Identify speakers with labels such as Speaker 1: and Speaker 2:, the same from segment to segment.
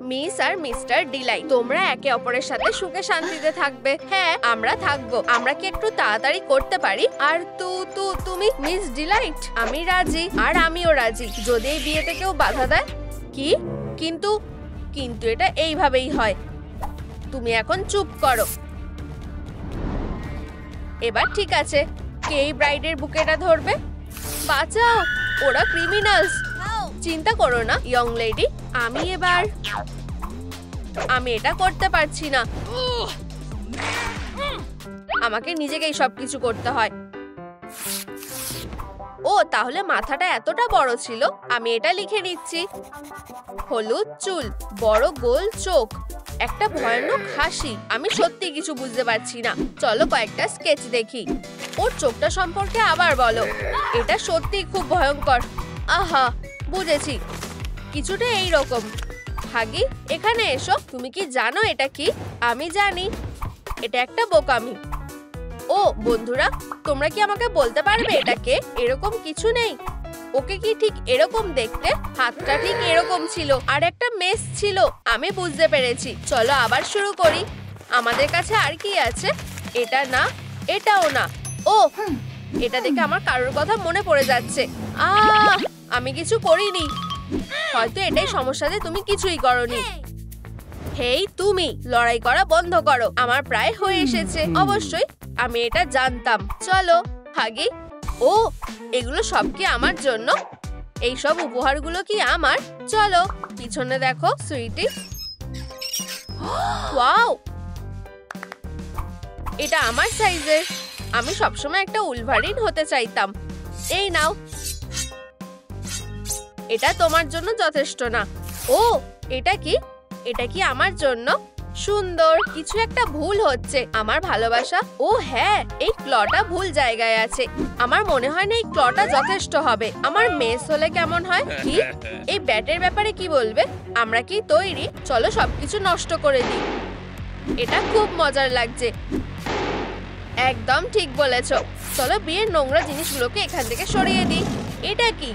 Speaker 1: Miss আর mister delay, তোমরা একে অপরের সাথে সুখে শান্তিতে থাকবে। হ্যাঁ, আমরা থাকবো। আমরা কি একটু তাড়াতাড়ি করতে পারি? আর তুমি মিস ডিলাইট? আমি রাজি, আর আমিও রাজি, যদি এই বিয়েতে কেউ বাধা দেয়। কি? কিন্তু এটা এইভাবেই হয়। তুমি এখন চুপ করো। এবার ঠিক আছে, কে ব্রাইডের বুকেটা ধরবে? বাঁচাও, ওরা ক্রিমিনালস। চিন্তা করো না ইয়ং লেডি, আমি এটা করতে পারছি না। আমাকে নিজেকেই সবকিছু করতে হয়। ও, তাহলে মাথাটা এতটা বড় ছিল। আমি এটা লিখে নিচ্ছি। হলুদ চুল, বড় গোল চোখ, একটা ভয়ানক হাসি। আমি সত্যি কিছু বুঝতে পারছি না। চলো কয়েকটা স্কেচ দেখি। ওর চোখটা সম্পর্কে আবার বলো। এটা সত্যি খুব ভয়ঙ্কর। আহা, বুঝেছি, কিছুটা এইরকম। হাগি, এখানে এসো। তুমি কি জানো এটা কি? আমি জানি, এটা একটা বোকামি। ও বন্ধুরা, তোমরা কি আমাকে বলতে পারবে এটা কে? এরকম কিছু নেই। ওকে কি ঠিক এরকম দেখতে? হাতটা ঠিক এরকম ছিল, আর একটা মেস ছিল। আমি বুঝতে পেরেছি। চলো আবার শুরু করি। আমাদের কাছে আর কি আছে? এটা না, এটাও না। ও, এটা দেখে আমার কারোর কথা মনে পড়ে যাচ্ছে। আমি কিছু করিনি। হয়তো এটাই সমস্যা যে তুমি কিছুই করনি। হেই, তুমি লড়াই করা বন্ধ করো। আমার প্রায় হয়ে এসেছে। অবশ্যই, আমি এটা জানতাম। চলো হাগি। ও, এগুলো সব কি আমার জন্য? এই সব উপহারগুলো কি আমার? চলো পিছনে দেখো সুইটি। ওয়াও, এটা আমার সাইজের। আমি সবসময় একটা উলভারিন হতে চাইতাম। এই নাও। এটা তোমার জন্য যথেষ্ট না। ও, এটা কি আমার জন্য? সুন্দর। কিছু একটা ভুল হচ্ছে। আমার ভালোবাসা। ও হ্যাঁ, এই ক্লটা ভুল জায়গায় আছে। আমার মনে হয় না এই ক্লটা যথেষ্ট হবে। আমার মেস হলে কেমন হয়? কি, এই ব্যাটের ব্যাপারে কি বলবে? আমরা কি তৈরি? চলো সবকিছু নষ্ট করে দিই। এটা খুব মজার লাগছে। একদম ঠিক বলেছো। চলো বিয়ের নোংরা জিনিসগুলোকে এখান থেকে সরিয়ে দিই। এটা কি?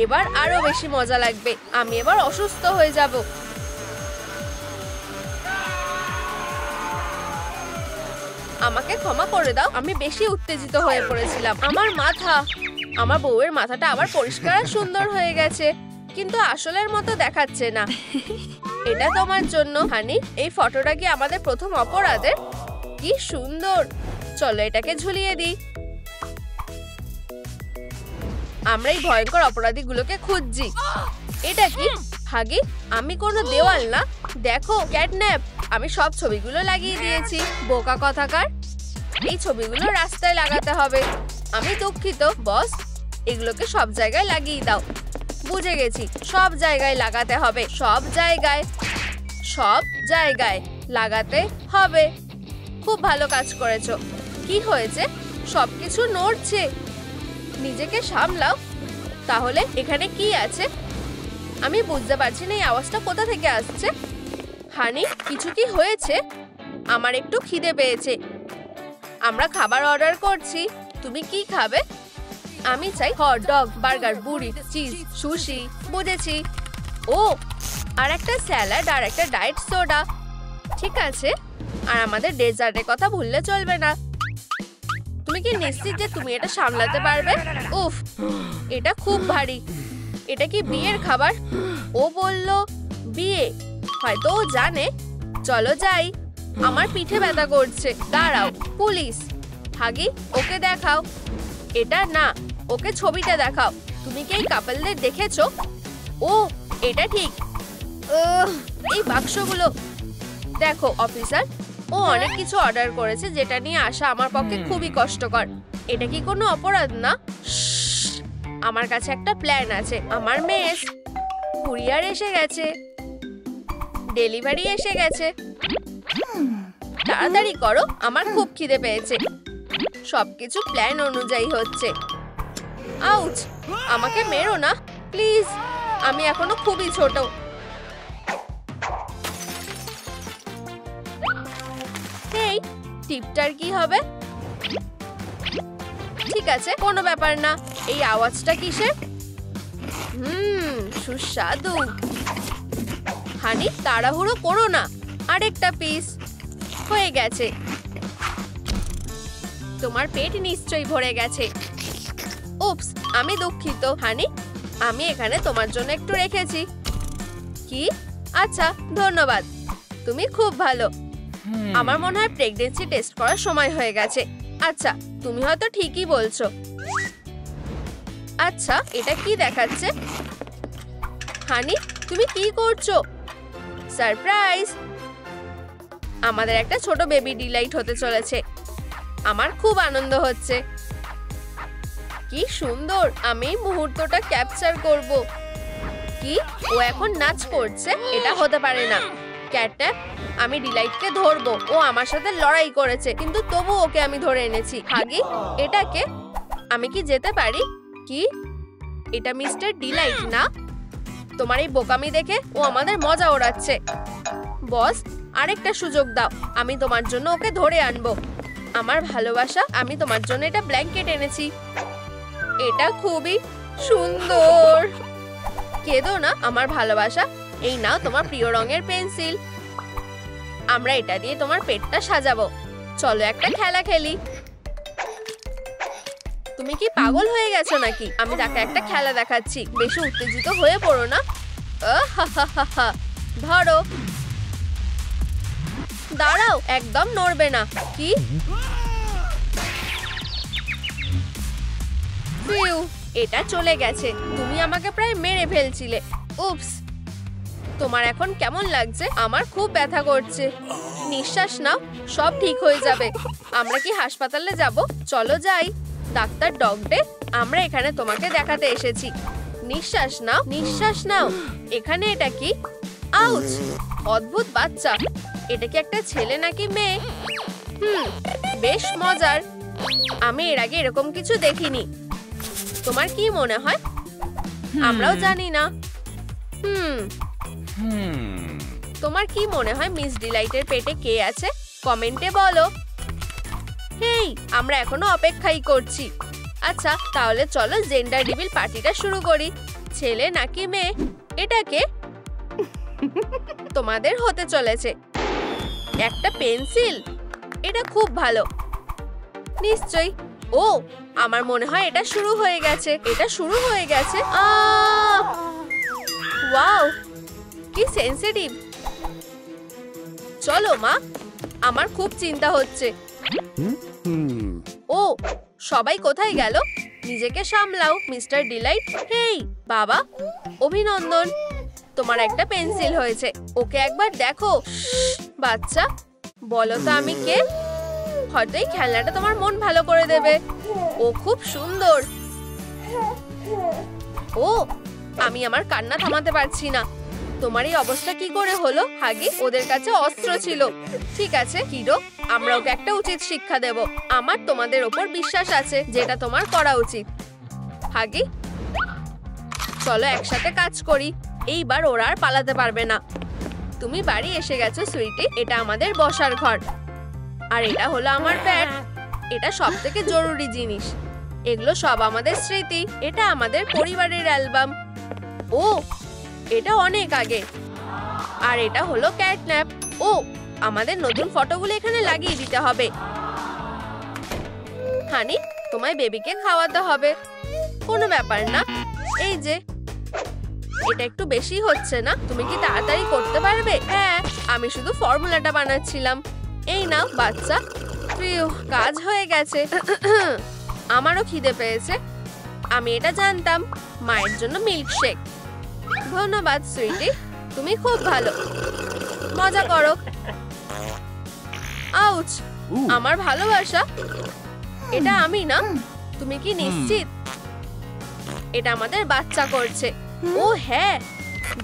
Speaker 1: এবার আরো বেশি মজা লাগবে। আমি এবার অসুস্থ হয়ে যাব। আমাকে ক্ষমা করে দাও, আমি বেশি উত্তেজিত হয়ে পড়েছিলাম। আমার বউয়ের মাথাটা আবার পরিষ্কার আর সুন্দর হয়ে গেছে, কিন্তু আসলের মতো দেখাচ্ছে না। এটা তোমার জন্য হানি। এই ফটোটা কি আমাদের প্রথম অপরাধের? কি সুন্দর। চলো এটাকে ঝুলিয়ে দিই। আমরা এই ভয়ঙ্কর অপরাধীগুলোকে খুঁজছি। এটা কি হাগি? আমি কোনো দেওয়াল না। দেখো, ক্যাটন্যাপ। আমি সব ছবিগুলো লাগিয়ে দিয়েছি। বোকা কথাকার। এই ছবিগুলো রাস্তায় লাগাতে হবে। আমি দুঃখিত বস, এগুলোকে সব জায়গায় লাগিয়ে দাও। বুঝে গেছি, সব জায়গায় লাগাতে হবে। সব জায়গায় লাগাতে হবে। খুব ভালো কাজ করেছো। কি হয়েছে? সবকিছু নড়ছে। নিজেকে সামলাও। তাহলে এখানে কি আছে? আমি বুঝতে পারছি না এই আওয়াজটা কোথা থেকে আসছে। হানি, কিছু কি হয়েছে? আমার একটু খিদে পেয়েছে। আমরা খাবার অর্ডার করছি। তুমি কি খাবে? আমি চাই হট ডগ, বার্গার, বুড়ি, চিজ, সুশি। বুঝেছি। ও, আর একটা স্যালাড আর একটা ডায়েট সোডা। ঠিক আছে। আর আমাদের ডেজার্টের কথা ভুললে চলবে না। তুমি কি নিশ্চিত যে তুমি এটা সামলাতে পারবে? উফ, এটা খুব ভারী। এটা কি বিয়ের খাবার? ও বলল বিয়ে। হয়তো ও জানে। চলো যাই। আমার পিঠে ব্যথা করছে। দাঁড়াও, পুলিশ। হাগি, ওকে দেখাও। এটা না, ওকে ছবিটা দেখাও। তুমি কি এই কাপলদের দেখেছো? ও, এটা ঠিক। এই বাক্সগুলো দেখো অফিসার। ও অনেক কিছু অর্ডার করেছে, যেটা নিয়ে আসা আমার পক্ষে খুবই কষ্টকর। এটা কি কোনো অপরাধ না? আমার কাছে একটা প্ল্যান আছে। আমার মেস, কুরিয়ার এসে গেছে, ডেলিভারি এসে গেছে। তাড়াতাড়ি করো, আমার খুব খিদে পেয়েছে। সবকিছু প্ল্যান অনুযায়ী হচ্ছে। আউচ, আমাকে মেরো না প্লিজ। আমি এখনো খুবই ছোট। এই টিপটার কি হবে? ঠিক আছে, কোনো ব্যাপার না। এই আওয়াজটা কিসের? সুস্বাদু। হানি, তাড়াহুড়ো করো না, আরেকটা পিস হয়ে গেছে। তোমার পেট নিশ্চয়ই ভরে গেছে। উপস, আমি দুঃখিত হানি, আমি এখানে তোমার জন্য একটু রেখেছি। কি? আচ্ছা, ধন্যবাদ, তুমি খুব ভালো। আমার মনে হয় প্রেগন্যান্সি টেস্ট করার সময় হয়ে গেছে। আচ্ছা, তুমি হয়তো ঠিকই বলছো। আচ্ছা, এটা কি দেখাচ্ছে? হানি, তুমি কি করছো? সারপ্রাইজ! আমাদের একটা ছোট বেবি ডিলাইট হতে চলেছে। আমার খুব আনন্দ হচ্ছে। কি সুন্দর, আমি এই মুহূর্তটা ক্যাপচার করব। কি, ও এখন নাচ করছে? এটা হতে পারে না। ক্যাটন্যাপ, আমি ডিলাইটকে ধরবো। ও আমার সাথে লড়াই করেছে, কিন্তু তবু ওকে আমি ধরে এনেছি। হাগি, এটাকে আমি কি যেতে পারি? কি, এটা মিস্টার ডিলাইট না? তোমার এই বোকামি দেখে ও আমাদের মজা ওড়াচ্ছে। বস, আরেকটা সুযোগ দাও, আমি তোমার জন্য ওকে ধরে আনবো। আমার ভালোবাসা, আমি তোমার জন্য এটা ব্ল্যাঙ্কেট এনেছি। এটা খুবই সুন্দর। কেঁদো না আমার ভালোবাসা, এই নাও তোমার প্রিয় রঙের পেন্সিল। আমরা এটা দিয়ে তোমার পেটটা সাজাবো। চলো একটা খেলা খেলি। তুমি কি পাগল হয়ে গেছো নাকি? আমি তাকে একটা খেলা দেখাচ্ছি, বেশি উত্তেজিত হয়ে পড়ো না। ধরো। দাঁড়াও, একদম নড়বে না। কি? এটা চলে গেছে। তুমি আমাকে প্রায় মেরে ফেলছিলে। উপস, তোমার এখন কেমন লাগছে? আমার খুব ব্যথা করছে। নিঃশ্বাস নাও, সব ঠিক হয়ে যাবে। আমরা কি হাসপাতালে যাব? চলো যাই। ডাক্তার ডগডে, আমরা এখানে তোমাকে দেখাতে এসেছি। নিঃশ্বাস নাও, নিঃশ্বাস নাও। এখানে এটা কি? আউচ! অদ্ভুত বাচ্চা। এটা কি একটা ছেলে নাকি মেয়ে? বেশ মজার। আমি এর আগে এরকম কিছু দেখিনি। তোমার কি মনে হয়? আমরাও জানি না। তোমার কি মনে হয় মিস ডিলাইটের পেটে কে আছে? কমেন্টে বলো। হেই, আমরা এখনো অপেক্ষাই করছি। আচ্ছা, তাহলে চলো জেন্ডার রিভিল পার্টিটা শুরু করি। ছেলে নাকি মেয়ে? এটাকে তোমাদের হতে চলেছে একটা পেন্সিল। এটা খুব ভালো। নিশ্চয়ই। ও, আমার মনে হয় এটা শুরু হয়ে গেছে। এটা শুরু হয়ে গেছে। ওয়াও, কি সেনসিটিভ। চলো মা, আমার খুব চিন্তা হচ্ছে। ও, সবাই কোথায় গেল? নিজেকে সামলাও মিস্টার ডিলাইট। হেই বাবা, অভিনন্দন, তোমার একটা পেন্সিল হয়েছে। ওকে একবার দেখো। বাচ্চা, বলো তো আমি কে? হয়তো এই খেলনাটা তোমার মন ভালো করে দেবে। ও খুব সুন্দর। ও, আমি আমার কান্না থামাতে পারছি না। তোমার এই অবস্থা কি করে হলো? হাগি, ওদের কাছে অস্ত্র ছিল। ঠিক আছে হিরো, আমরা ওকে একটা উচিত শিক্ষা দেব। আমার তোমাদের ওপর বিশ্বাস আছে, যেটা তোমার করা উচিত। হাগি, চলো একসাথে কাজ করি। এইবার ওরা আর পালাতে পারবে না। তুমি বাড়ি এসে গেছো সুইটি। এটা আমাদের বসার ঘর, আর এটা হলো আমার ব্যাট। এটা সবথেকে জরুরি জিনিস। এগুলো সব আমাদের স্মৃতি। এটা আমাদের পরিবারের অ্যালবাম। ও, এটা অনেক আগে। আর এটা হলো ক্যাটন্যাপ। ও, আমাদের নতুন ফটোগুলো এখানে লাগিয়ে দিতে হবে। হানি, তোমায় বেবিকে খাওয়াতে হবে। কোনো ব্যাপার না। এই যে, এটা একটু বেশি হচ্ছে না? তুমি কি তাড়াতাড়ি করতে পারবে? হ্যাঁ, আমি শুধু ফর্মুলাটা বানাচ্ছিলাম। এই নাও বাচ্চা। কাজ হয়ে গেছে। আমারও খিদে পেয়েছে। আমি এটা জানতাম। মায়ের জন্য মিল্কশেক। ধন্যবাদ সুইটি, তুমি খুব ভালো। মজা করো। আউচ! আমার ভালোবাসা। এটা আমি না? তুমি কি নিশ্চিত? এটা আমাদের বাচ্চা করছে। ও হ্যাঁ,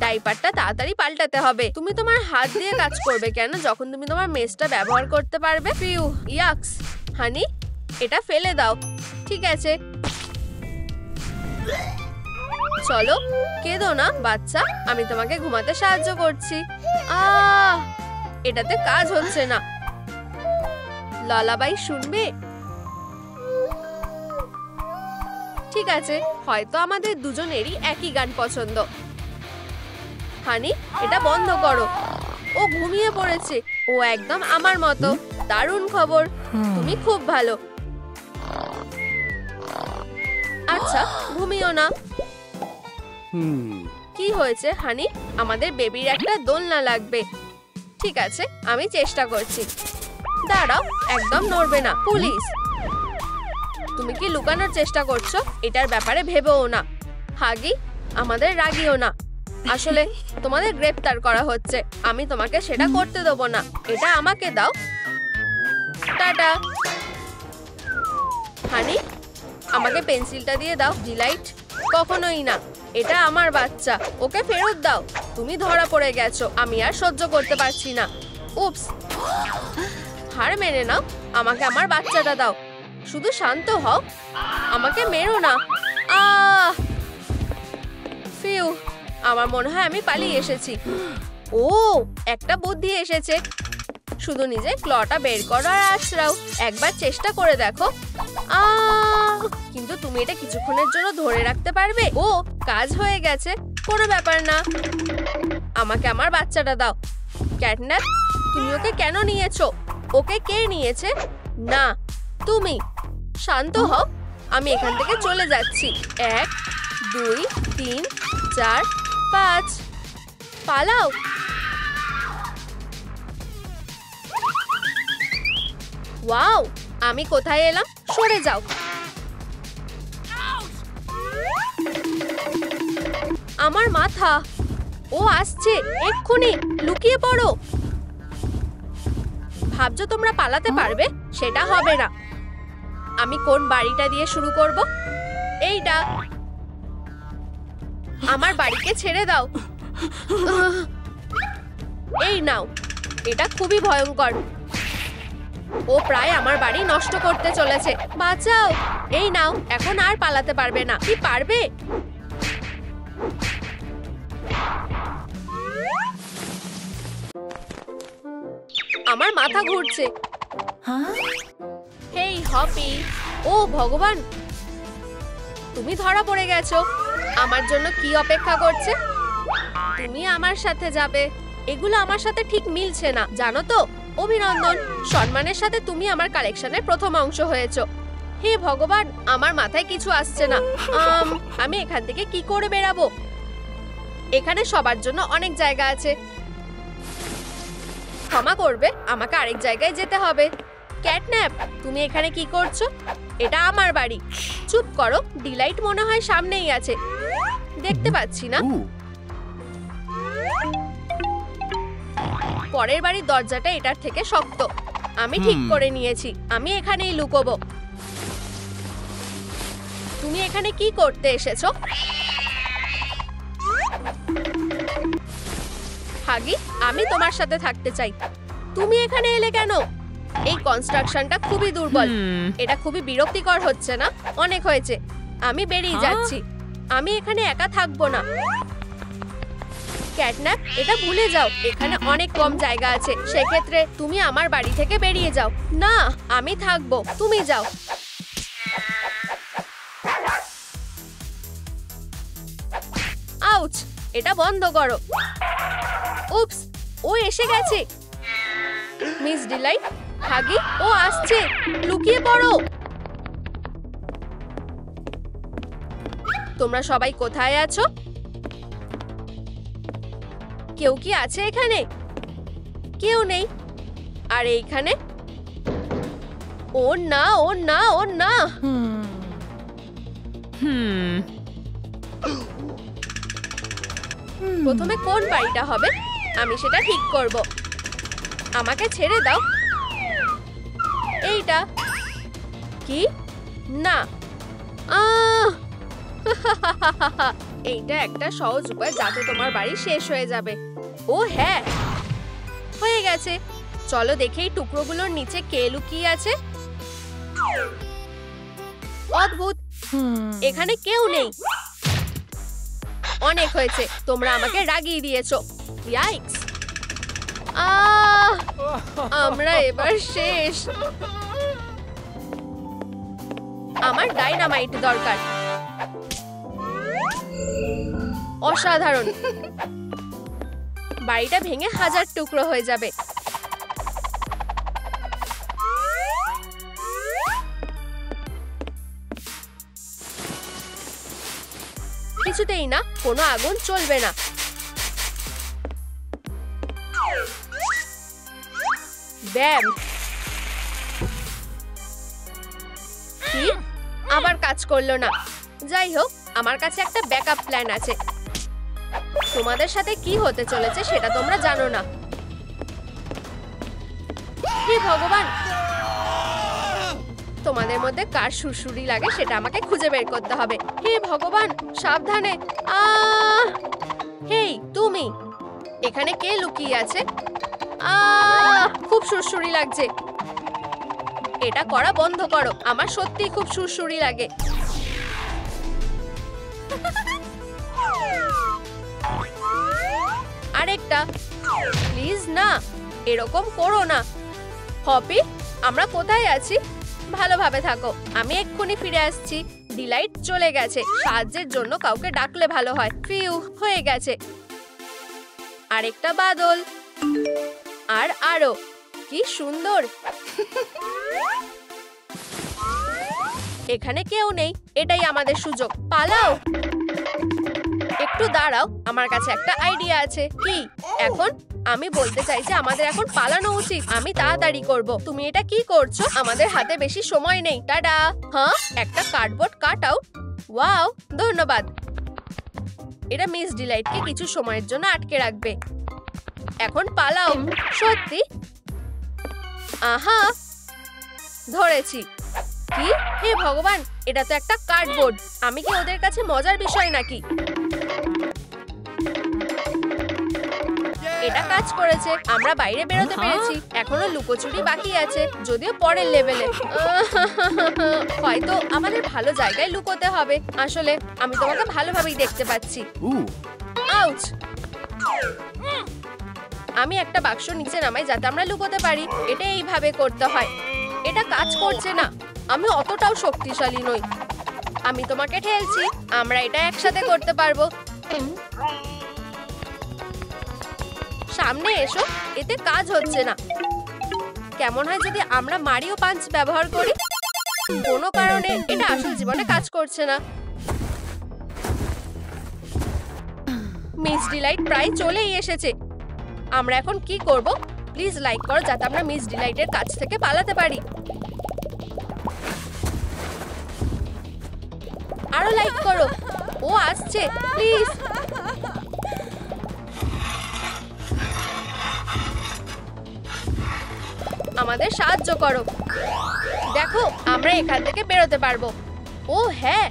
Speaker 1: ডাইপারটা তাড়াতাড়ি পাল্টাতে হবে। তুমি তোমার হাত দিয়ে কাজ করবে কেন যখন তুমি তোমার মেসটা ব্যবহার করতে পারবে? ইয়াক্স! হানি, এটা ফেলে দাও। ঠিক আছে, চলো। কেঁদো না বাচ্চা, আমি তোমাকে ঘুমাতে সাহায্য করছি। এটাতে কাজ হচ্ছে না। লালাবাই শুনবে? ঠিক আছে, হয়তো আমাদের দুজনেরই একই গান পছন্দ। হানি, এটা বন্ধ করো। ও ঘুমিয়ে পড়েছে। ও একদম আমার মতো। দারুণ খবর, তুমি খুব ভালো। আচ্ছা, ঘুমিও না। কি হয়েছে হানি? আমাদের বেবির একটা দোলনা লাগবে। ঠিক আছে, আমি চেষ্টা করছি। দাঁড়াও, একদম নড়বে না। পুলিশ, তুমি কি লুকানোর চেষ্টা করছো? এটার ব্যাপারে ভেবেও না। হাগি, আমাদের রাগিও না। আসলে তোমাদের গ্রেপ্তার করা হচ্ছে। আমি তোমাকে সেটা করতে দেবো না। এটা আমাকে দাও। টাটা। হানি, আমাকে পেন্সিলটা দিয়ে দাও। ডিলাইট, কখনোই না। এটা আমার বাচ্চা, ওকে ফেরত দাও। তুমি ধরা পড়ে গেছো, আমি আর সহ্য করতে পারছি না। উপস, হার মেনে নাও। আমাকে আমার বাচ্চাটা দাও। শুধু শান্ত হও, আমাকে মেরো না। ফিউ, আমার মনে হয় আমি পালিয়ে এসেছি। ও, একটা বুদ্ধি এসেছে। শুধু নিজে ক্লটা বের করো আর আছড়াও। একবার চেষ্টা করে দেখো। কিন্তু তুমি এটা কিছুক্ষণের জন্য ধরে রাখতে পারবে? ও, কাজ হয়ে গেছে। কোনো ব্যাপার না। আমাকে আমার বাচ্চাটা দাও। ক্যাটন্যাপ, তুমি ওকে কেন নিয়েছো? ওকে কে নিয়েছে? না, তুমি। শান্ত হও, আমি এখান থেকে চলে যাচ্ছি। 1 2 3 4 5। পালাও। ওয়াও, আমি কোথায় এলাম? সরে যাও। আমার মাথা। ও আসছে, এক্ষুনি লুকিয়ে পড়ো। ভাবছো তোমরা পালাতে পারবে? সেটা হবে না। আমি কোন বাড়িটা দিয়ে শুরু করব? এইটা। আমার বাড়িকে ছেড়ে দাও। এই নাও। এটা খুবই ভয়ঙ্কর। ও প্রায় আমার বাড়ি নষ্ট করতে চলেছে। বাঁচাও। এই নাও, এখন আর পালাতে পারবে না। কি পারবে? আমার মাথা ঘুরছে। হেই হপি। ও ভগবান, তুমি ধরা পড়ে গেছো। আমার জন্য কি অপেক্ষা করছে? তুমি আমার সাথে যাবে। এগুলো আমার সাথে ঠিক মিলছে না, জানো তো? অভিনন্দন, সম্মানের সাথে তুমি আমার কালেকশনের প্রথম অংশ হয়েছো। হে ভগবান, আমার মাথায় কিছু আসছে না। আমি এখান থেকে কি করে বেরাবো? এখানে সবার জন্য অনেক জায়গা আছে। ক্ষমা করবে, আমাকে আরেক জায়গায় যেতে হবে। ক্যাটন্যাপ, তুমি এখানে কি করছো? এটা আমার বাড়ি। চুপ করো। ডিলাইট মনে হয় সামনেই আছে। দেখতে পাচ্ছি না। পরের বাড়ির দরজাটা এটার থেকে শক্ত। আমি ঠিক করে নিয়েছি। আমি এখানেই লুকোবো। তুমি এখানে কি করতে এসেছো? হাগি, আমি তোমার সাথে থাকতে চাই। তুমি এখানে এলে কেন? এই কনস্ট্রাকশনটা খুবই দুর্বল। এটা খুবই বিরক্তিকর হচ্ছে না? অনেক হয়েছে, আমি বেরিয়ে যাচ্ছি। আমি এখানে একা থাকবো না। ক্যাটন্যাপ, এটা ভুলে যাও। এখানে অনেক কম জায়গা আছে। সেক্ষেত্রে তুমি আমার বাড়ি থেকে বেরিয়ে যাও। না, আমি থাকবো, তুমি যাও। আউচ, এটা বন্ধ করো। উপস, ও এসে গেছে। মিস ডিলাইট, হাগি, ও আসছে। লুকিয়ে পড়ো। তোমরা সবাই কোথায় আছো? কেউ কি আছে এখানে? কেউ নেই। আর এইখানে? ও না, ও না, ও না। প্রথমে কোন বাড়িটা হবে? আমি সেটা ঠিক করব। আমাকে ছেড়ে দাও। এইটা কি? না। এইটা একটা সহজ উপায় যাতে তোমার বাড়ি শেষ হয়ে যাবে। ও হ্যাঁ, হয়ে গেছে। চলো দেখেই টুকরোগুলোর নিচে কে লুকিয়ে আছে। অদ্ভুত, এখানে কেউ নেই। অনেক হয়েছে, তোমরা আমাকে রাগিয়ে দিয়েছো। ইয়াইক্স, আমরা এবার শেষ। আমার ডাইনামাইট দরকার। অসাধারণ। বাড়িটা ভেঙে হাজার টুকরো হয়ে যাবে। কিছুতেই না, কোনো আগুন চলবে না। ব্যাম, কি আবার কাজ করলো না। যাই হোক, আমার কাছে একটা ব্যাকআপ প্ল্যান আছে। তোমাদের সাথে কি হতে চলেছে সেটা তোমরা জানো না। হে ভগবান, তোমাদের মধ্যে কার সুরসুরি লাগে সেটা আমাকে খুঁজে বের করতে হবে। হে ভগবান, সাবধানে। হেই তুমি, এখানে কে লুকিয়ে আছে? খুব সুরসুরি লাগছে। এটা করা বন্ধ করো, আমার সত্যি খুব সুরসুরি লাগে। আরেকটা, প্লিজ না, এরকম করো না। হপি, আমরা কোথায় আছি? ভালোভাবে থাকো, আমি এক্ষুনি ফিরে আসছি। ডিলাইট চলে গেছে। সাহায্যের জন্য কাউকে ডাকলে ভালো হয়। ফিউ, হয়ে গেছে। আরেকটা বাদল, আর আরো, কি সুন্দর। এখানে কেউ নেই, এটাই আমাদের সুযোগ। পালাও। একটু দাঁড়াও, আমার কাছে একটা আইডিয়া আছে। কি? এখন আমি বলতে চাইছি আমাদের এখন পালানো উচিত। আমি তাড়াতাড়ি করব। তুমি এটা কি করছো? আমাদের হাতে বেশি সময় নেই। টাটা। হ্যাঁ, একটা কার্ডবোর্ড কাট আউট। ওয়াও, ধন্যবাদ। এটা মিস ডিলাইটকে কিছু সময়ের জন্য আটকে রাখবে। এখন পালাও। সত্যি? আহা, ধরেছি। কি? হে ভগবান, এটা তো একটা কার্ডবোর্ড। আমি কি ওদের কাছে মজার বিষয় নাকি? এটা কাজ করেছে, আমরা বাইরে বেরোতে পেরেছি। এখনো লুকোচুরি বাকি আছে, যদিও পরের লেভেলে। হয়তো আমাদের ভালো জায়গায় লুকোতে হবে। আসলে আমি তোমাকে ভালোভাবেই দেখতে পাচ্ছি। আউচ! আমি একটা বাক্স নিচে নামাই যাতে আমরা লুকোতে পারি। এটা এইভাবে করতে হয়। এটা কাজ করছে না। আমি অতটাও শক্তিশালী নই। আমি তোমাকে ঠেলছি। আমরা এটা একসাথে করতে পারবো। সামনে এসো। এতে কাজ হচ্ছে না। কেমন হয় যদি আমরা মারিও পাঞ্চ ব্যবহার করি? কোনো কারণে এটা আসল জীবনে কাজ করছে না। মিস ডিলাইট প্রায় চলেই এসেছে। আমরা এখন কি করব? প্লিজ লাইক করো যাতে আমরা মিস ডিলাইটের কাছ থেকে পালাতে পারি। আরো লাইক করো। ও আসছে, প্লিজ। আমাদের সাহায্য করো। দেখো, আমরা এখান থেকে বেরোতে পারবো। ও হ্যাঁ,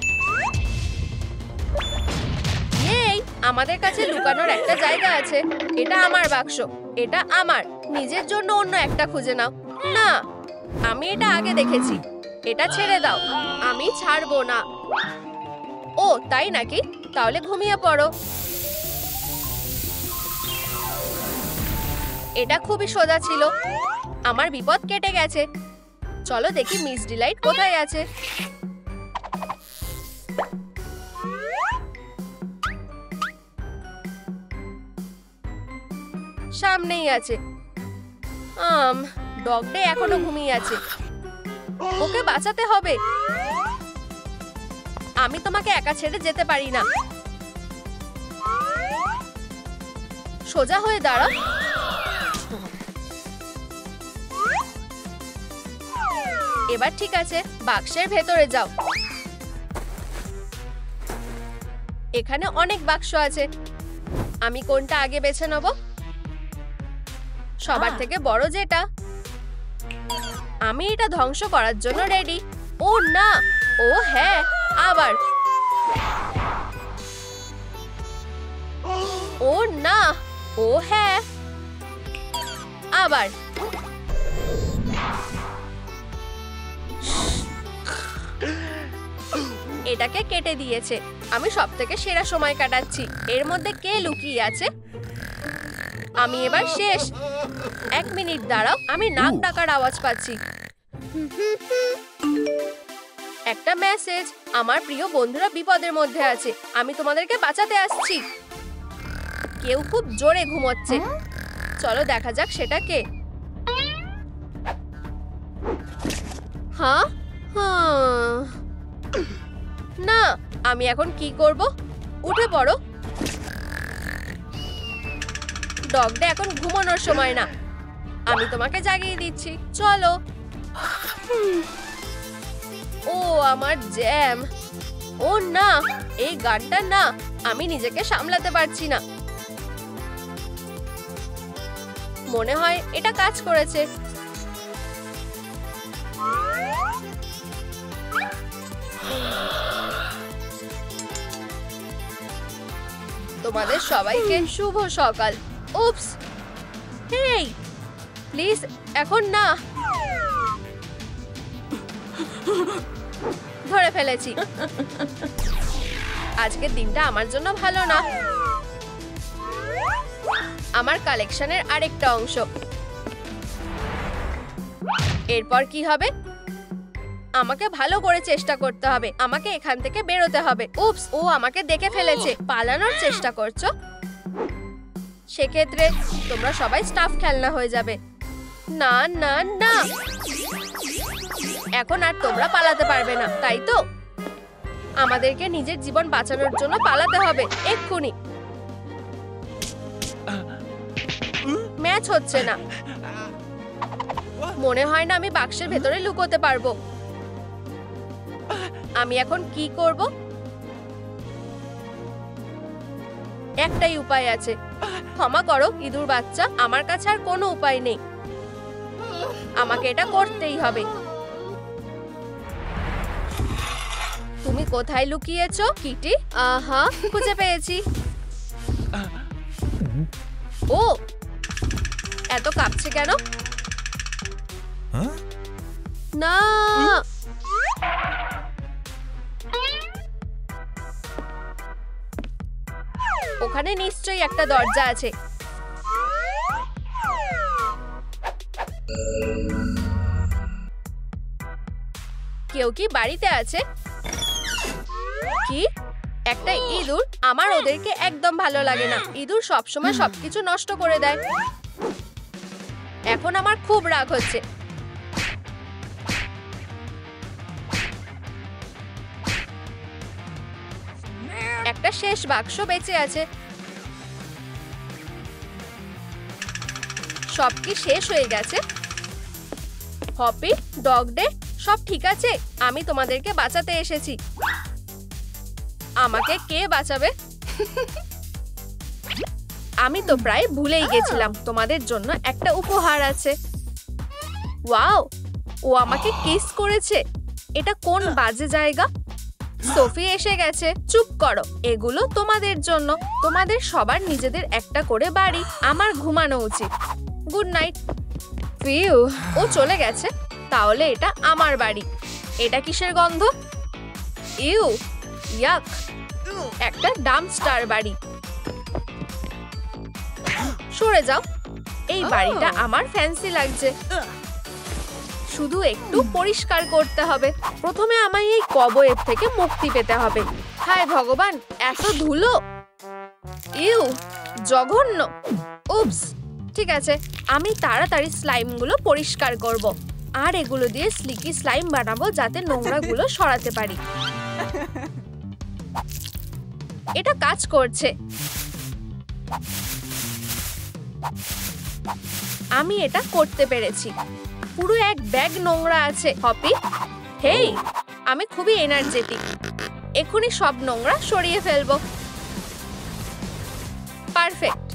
Speaker 1: এই আমাদের কাছে লুকানোর একটা জায়গা আছে। এটা আমার বাক্স। এটা আমার। নিজের জন্য অন্য একটা খুঁজে নাও। না, আমি এটা আগে দেখেছি। এটা ছেড়ে দাও। আমি ছাড়বো না। ও তাই নাকি? তাহলে ঘুমিয়ে পড়ো। এটা খুবই সোজা ছিল। আমার বিপদ কেটে গেছে। চলো দেখি মিস ডিলাইট কোথায় আছে। সামনেই আছে। ডগটা এখনো ঘুমিয়ে আছে। ওকে বাঁচাতে হবে। আমি তোমাকে একা ছেড়ে যেতে পারি না। সোজা হয়ে দাঁড়াও। এবার ঠিক আছে, বাক্সের ভেতরে যাও। এখানে অনেক বাক্স আছে। আমি কোনটা আগে বেছে নেব? সবার থেকে বড় যেটা। আমি এটা ধ্বংস করার জন্য রেডি। ও না, ও হ্যাঁ, আবার। ও না, ও হ্যাঁ, আবার। এটাকে কেটে দিয়েছে। আমি সবথেকে সেরা সময় কাটাচ্ছি। এর মধ্যে কে লুকিয়ে আছে? আমি এবার শেষ। 1 মিনিট দাঁড়াও, আমি নাক ডাকার আওয়াজ পাচ্ছি। একটা মেসেজ। আমার প্রিয় বন্ধুরা বিপদের মধ্যে আছে। আমি তোমাদেরকে বাঁচাতে আসছি। কেউ খুব জোরে ঘুমোচ্ছে। চলো দেখা যাক সেটা কে। হ্যাঁ হ্যাঁ, না আমি এখন কি করব? উঠে পড়ো। ডগ ডে এখন ঘুমানোর সময় না, আমি তোমাকে জাগিয়ে দিচ্ছি। চলো। ও আমার জ্যাম। ও না, এই গানটা না, আমি নিজেকে সামলাতে পারছি না। মনে হয় এটা কাজ করেছে। তোমাদের সবাইকে শুভ সকাল। উপস, হেই প্লিজ এখন না। ধরে ফেলেছি। আজকের দিনটা আমার জন্য ভালো না। আমার কালেকশনের আরেকটা অংশ। এরপর কি হবে? আমাকে ভালো করে চেষ্টা করতে হবে। আমাকে এখান থেকে বেরোতে হবে। উপস, ও আমাকে দেখে ফেলেছে। পালানোর চেষ্টা করছো? সেক্ষেত্রে তোমরা সবাই স্টাফ খেলনা হয়ে যাবে। না না না, এখন আর তোমরা পালাতে পারবে না, তাই তো? আমাদেরকে নিজের জীবন বাঁচানোর জন্য পালাতে হবে এক্ষুনি। ম্যাচ হচ্ছে না। মনে হয় না আমি বাক্সের ভেতরে লুকোতে পারবো। আমি এখন কি করব? একটাই উপায় আছে। ক্ষমা করো ইঁদুর বাচ্চা, আমার কাছে আর কোনো উপায় নেই। আমাকে এটা করতেই হবে। তুমি কোথায় লুকিয়েছো কিটি? আহা, খুঁজে পেয়েছি। ও, এত কাঁপছে কেন? না, ওখানে নিশ্চয়ই একটা দরজা আছে। কেউ কি বাড়িতে আছে? কি? একটা ইঁদুর? আমার ওদেরকে একদম ভালো লাগে না। ইঁদুর সবসময় সবকিছু নষ্ট করে দেয়। এখন আমার খুব রাগ হচ্ছে। একটা শেষ বাক্স বেঁচে আছে। সব কি শেষ হয়ে গেছে? হপি, ডগ ডে, সব ঠিক আছে? আমি তোমাদেরকে বাঁচাতে এসেছি। আমাকে কে বাঁচাবে? আমি তো প্রায় ভুলেই গেছিলাম তোমাদের জন্য একটা উপহার আছে। ওয়াও, ও আমাকে কিস করেছে। এটা কোন বাজে জায়গা? সোফি এসে গেছে। চুপ করো, এগুলো তোমাদের জন্য। তোমাদের সবার নিজেদের একটা করে বাড়ি। আমার ঘুমানো উচিত। Good night. ফিউ, ও চলে গেছে। তাহলে এটা আমার বাড়ি। এটা কিসের গন্ধ? ইউ, ইয়াক, একটা ডাম্পস্টার বাড়ি। সরে যাও। এই বাড়িটা আমার ফ্যান্সি লাগছে। শুধু একটু পরিষ্কার করতে হবে। প্রথমে আমায় এই কবওয়েব থেকে মুক্তি পেতে হবে। হায় ভগবান, এত ধুলো! ইউ, জঘন্য! উপস, ঠিক আছে, আমি তাড়াতাড়ি স্লাইমগুলো পরিষ্কার করব। আর এগুলো দিয়ে স্লিকি স্লাইম বানাবো যাতে নোংরাগুলো সরাতে পারি। এটা কাজ করছে। আমি এটা করতে পেরেছি। পুরো এক ব্যাগ নোংরা আছে। হপি, হেই, আমি খুবই এনার্জেটিক। এখনই সব নোংরা সরিয়ে ফেলবো। পারফেক্ট।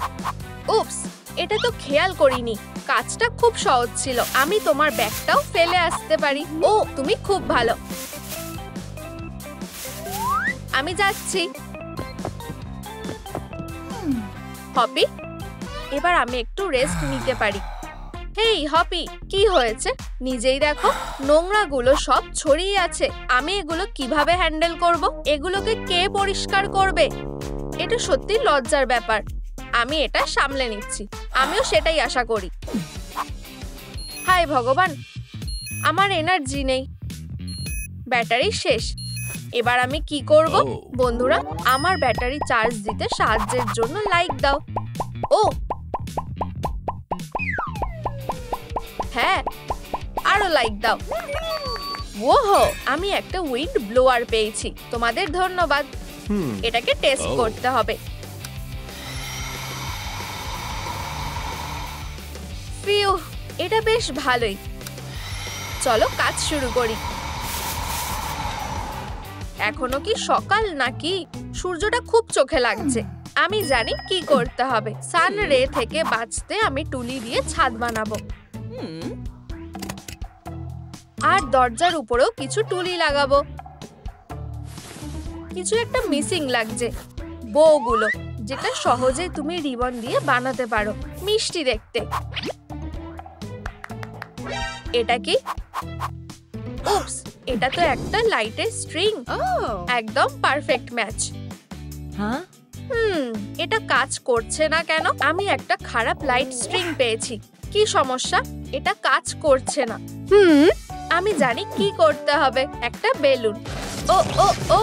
Speaker 1: উপস, এটা তো খেয়াল করিনি। কাজটা খুব সহজ ছিল। আমি তোমার ব্যাগটাও ফেলে আসতে পারি। ও, তুমি খুব ভালো। আমি যাচ্ছি। হপি, এবার আমি একটু রেস্ট নিতে পারি। হেই হপি, কি হয়েছে? নিজেই দেখো, নোংরাগুলো সব ছড়িয়ে আছে। আমি এগুলো কিভাবে হ্যান্ডেল করব? এগুলোকে কে পরিষ্কার করবে? এটা সত্যি লজ্জার ব্যাপার। আমি এটা সামলে নিচ্ছি। আমিও সেটাই আশা করি। হায় ভগবান, আমার এনার্জি নেই। ব্যাটারি শেষ। এবার আমি কি করব? বন্ধুরা, আমার ব্যাটারি চার্জ দিতে সাহায্যের জন্য লাইক দাও। ও হ্যাঁ, আরো লাইক দাও। ওহো, আমি একটা উইন্ড ব্লোয়ার পেয়েছি। তোমাদের ধন্যবাদ। এটাকে টেস্ট করতে হবে। ফিউ, এটা বেশ ভালোই। চলো কাজ শুরু করি। এখনো কি সকাল নাকি? সূর্যটা খুব চোখে লাগছে। আমি জানি কি করতে হবে। সান রে থেকে বাঁচতে আমি তুলি দিয়ে ছাদ বানাবো। আর দরজার উপরেও কিছু তুলি লাগাবো। কিছু একটা মিসিং লাগছে। বউগুলো, যেটা সহজে তুমি রিবন দিয়ে বানাতে পারো, মিষ্টি দেখতে। এটা কি? উপস, এটা তো একটা লাইটের স্ট্রিং। একদম পারফেক্ট ম্যাচ। এটা কাজ করছে না কেন? আমি একটা খারাপ লাইট স্ট্রিং পেয়েছি। কি সমস্যা? এটা কাজ করছে না। আমি জানি কি করতে হবে। একটা বেলুন। ও ও ও,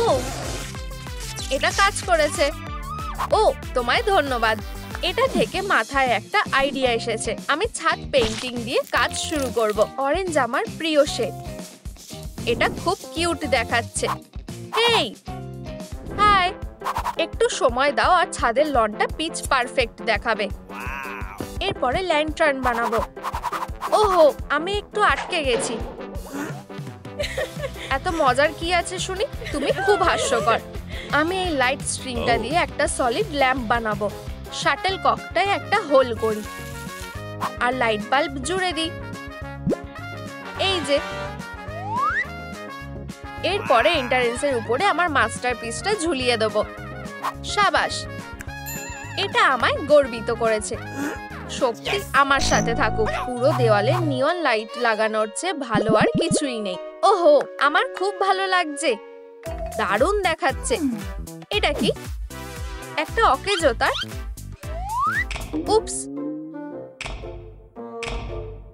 Speaker 1: এটা কাজ করেছে। ও, তোমায় ধন্যবাদ। এটা থেকে মাথায় একটা আইডিয়া এসেছে। আমি ছাদ পেইন্টিং দিয়ে কাজ শুরু করব। অরেঞ্জ আমার প্রিয় শেড। এটা খুব কিউট দেখাচ্ছে। হেই, হাই, একটু সময় দাও আর ছাদের লনটা পিচ পারফেক্ট দেখাবে। এরপরে ল্যান্টার্ন বানাবো। ওহো, আমি একটু আটকে গেছি। এত মজার কি আছে শুনি? তুমি খুব হাস্যকর। আমি এই লাইট স্ট্রিংটা দিয়ে একটা সলিড ল্যাম্প বানাবো। শাটল ককটায় একটা হোল করি আর লাইট বাল্ব জুড়ে দিই। এই যে। এরপরে এন্ট্রান্সের উপরে আমার মাস্টারপিসটা ঝুলিয়ে দেবো। সাবাস, এটা আমায় গর্বিত করেছে। শক্তি আমার সাথে থাকুক। পুরো দেওয়ালে নিয়ন লাইট লাগানোর চেয়ে ভালো আর কিছুই নেই। ওহো, আমার খুব ভালো লাগছে। দারুণ দেখাচ্ছে। এটা কি? একটা অকেজো তার। উপস,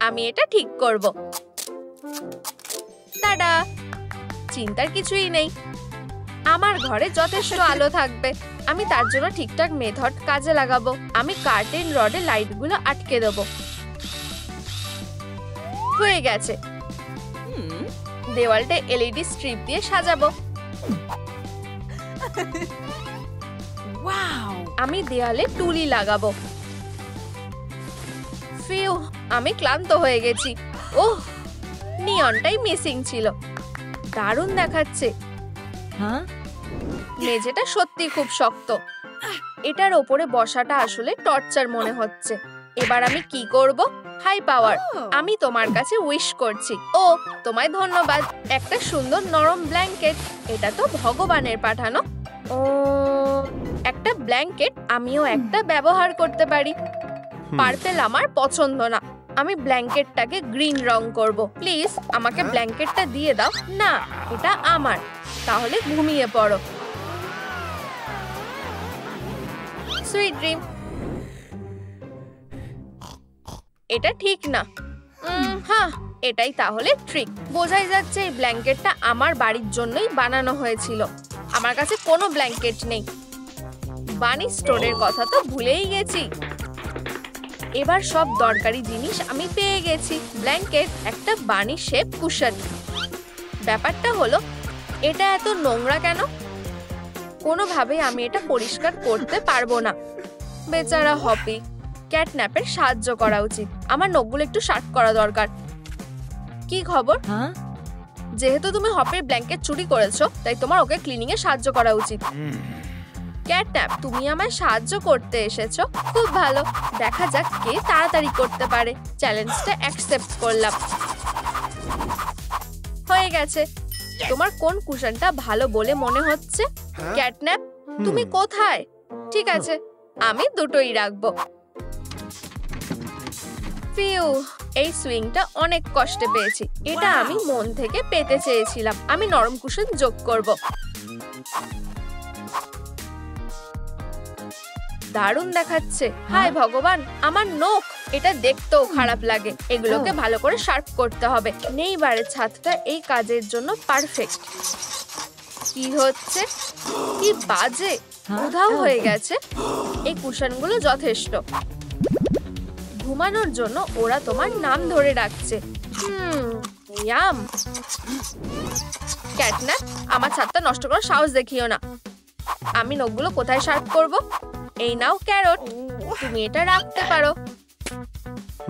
Speaker 1: আমি এটা ঠিক করব। টাডা, চিন্তার কিছুই নেই। আমার ঘরে যথেষ্ট আলো থাকবে। আমি তার জন্য ঠিকঠাক মেথড কাজে লাগাবো। আমি কার্টেন রডে লাইটগুলো আটকে দেবো। হয়ে গেছে। দেওয়ালটা এলইডি স্ট্রিপ দিয়ে সাজাবো। আমি দেয়ালে তুলি লাগাবো। ফিউ, আমি ক্লান্ত হয়ে গেছি। ওহ, নিয়নটাই মিসিং ছিল। দারুণ দেখাচ্ছে। মেঝেটা সত্যি খুব শক্ত। এটার ওপরে বসাটা আসলে টর্চার মনে হচ্ছে। এবার আমি কি করব? হাই পাওয়ার, আমি তোমার কাছে উইশ করছি। ও, তোমায় ধন্যবাদ। একটা সুন্দর নরম ব্ল্যাঙ্কেট। এটা তো ভগবানের পাঠানো। ও, একটা ব্ল্যাঙ্কেট আমিও একটা ব্যবহার করতে পারি। পার্পেল আমার পছন্দ না। আমি ব্ল্যাঙ্কেটটাকে গ্রিন রং করব। প্লিজ আমাকে ব্ল্যাঙ্কেটটা দিয়ে দাও। না, এটা আমার। তাহলে ঘুমিয়ে পড়ো। Sweet dream. এটা ঠিক না। হ্যাঁ, এটাই তাহলে ট্রিক। বোঝাই যাচ্ছে এই ব্ল্যাঙ্কেটটা আমার বাড়ির জন্যই বানানো হয়েছিল। আমার কাছে কোনো ব্ল্যাঙ্কেট নেই। বানি স্টোরের কথা তো ভুলেই গেছি। এবার সব দরকারি জিনিস আমি পেয়ে গেছি। ব্ল্যাঙ্কেট, একটা বানি শেপ কুশন। ব্যাপারটা হলো, এটা এত নোংরা কেন? কোনোভাবে আমি এটা পরিষ্কার করতে পারবো না। বেচারা হপি, ক্যাটন্যাপের সাহায্য করা উচিত। আমার নখগুলো একটু শার্প করা দরকার। কি খবর? যেহেতু তুমি হপের ব্ল্যাঙ্কেট চুরি করেছো, তাই তোমার ওকে ক্লিনিং এ সাহায্য করা উচিত। ক্যাটন্যাপ, তুমি আমায় সাহায্য করতে এসেছো। খুব ভালো, দেখা যাক কে তাড়াতাড়ি করতে পারে। চ্যালেঞ্জটা অ্যাকসেপ্ট করলাম। হয়ে গেছে। তোমার কোন কুশনটা ভালো বলে মনে হচ্ছে? ক্যাটন্যাপ, তুমি কোথায়? ঠিক আছে, আমি দুটোই রাখবো। ফিউ, এই সুইংটা অনেক কষ্টে পেয়েছি। এটা আমি মন থেকে পেতে চেয়েছিলাম। আমি নরম কুশন যোগ করব। দারুণ দেখাচ্ছে। হাই ভগবান, আমার নখ। এটা দেখতেও খারাপ লাগে। এগুলোকে ভালো করে শার্প করতে হবে। নেইবারের ছাদটা এই কাজের জন্য পারফেক্ট। কি হচ্ছে? কি বাজে, উধাও হয়ে গেছে। এই কুশনগুলো যথেষ্ট। ঘুমানোর জন্য ওরা তোমার নাম ধরে ডাকছে। ইয়াম। ক্যাটন্যাপ, আমার ছাদটা নষ্ট করার সাহস দেখিও না। আমি নখগুলো কোথায় শার্প করব? এই নাও ক্যারট, তুমি এটা রাখতে পারো।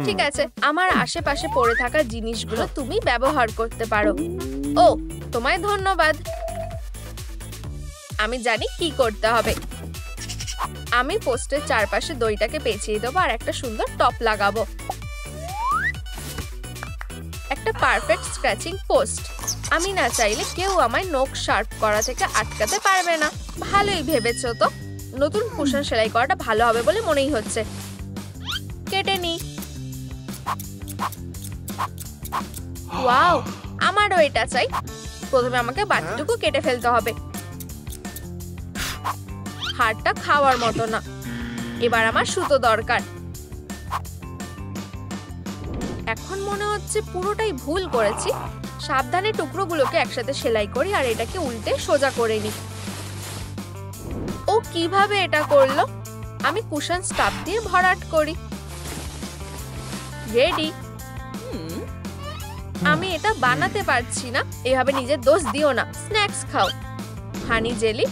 Speaker 1: ঠিক আছে, আমার আশেপাশে পড়ে থাকা জিনিসগুলো তুমি ব্যবহার করতে পারো। ও, তোমায় ধন্যবাদ। আমি জানি কি করতে হবে। আমি পোস্টের চারপাশে দড়িটাকে পেঁচিয়ে দেবো আর একটা সুন্দর টপ লাগাবো। একটা পারফেক্ট স্ক্র্যাচিং পোস্ট। আমি না চাইলে কেউ আমায় নখ শার্প করা থেকে আটকাতে পারবে না। ভালোই ভেবেছো তো। নতুন কুশন সেলাই করাটা ভালো হবে বলে মনেই হচ্ছে। কেটে নি। ওয়াও, আমারও এটা চাই। প্রথমে আমাকে বাকিটুকু কেটে ফেলতে হবে। হাড়টা খাওয়ার মতো না। এবার আমার সুতো দরকার। এখন মনে হচ্ছে পুরোটাই ভুল করেছি। সাবধানে টুকরোগুলোকে একসাথে সেলাই করি আর এটাকে উল্টে সোজা করে নিই। ও কিভাবে এটা করলো? আমি কুশন স্টাফ দিয়ে ভরাট করি। রেডি। আমি এটা বানাতে পারছি না। এভাবে নিজের দোষ দিও না। স্ন্যাক্স খাও। হানি জেলি।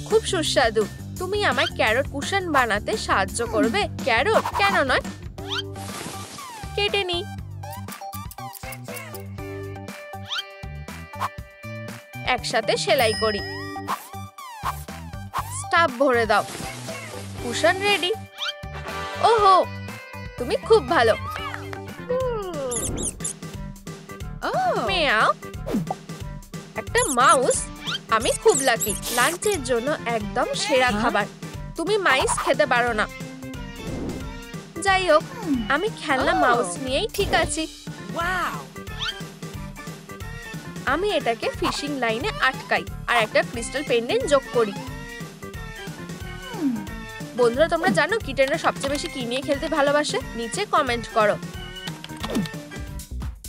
Speaker 1: খুব সুস্বাদু। তুমি আমায় ক্যারট কুশন বানাতে সাহায্য করবে? ক্যারট কেন নয়? কেটে নি। একসাথে সেলাই করি। স্টাফ ভরে দাও। Cushion ready. ওহো, তুমি খুব ভালো। মিয়াও। একটা মাউস। আমি খুব লাকি। লাঞ্চের জন্য একদম সেরা খাবার। তুমি মাইস খেতে পারো না। যাই হোক, আমি খেলনা মাউস নিয়েই ঠিক আছি। আমি এটাকে ফিশিং লাইনে আটকাই আর একটা ক্রিস্টাল পেন্ডেন্ট যোগ করি। বন্ধুরা, তোমরা জানো কিটেনরা সবচেয়ে বেশি কি নিয়ে খেলতে ভালোবাসে? নিচে কমেন্ট করো।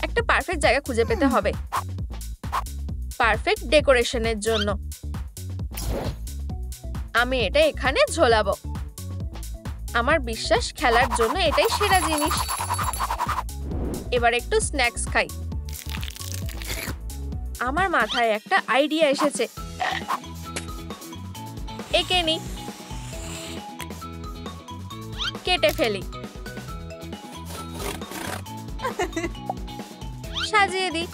Speaker 1: একটা পারফেক্ট জায়গা খুঁজে পেতে হবে পারফেক্ট ডেকোরেশনের জন্য। আমি এটা এখানে ঝোলাবো। আমার বিশ্বাস খেলার জন্য এটাই সেরা জিনিস। এবার একটু স্ন্যাক্স খাই। আমার মাথায় একটা আইডিয়া এসেছে। একে নি। কেটে ফেলি। সাজিয়ে দিই।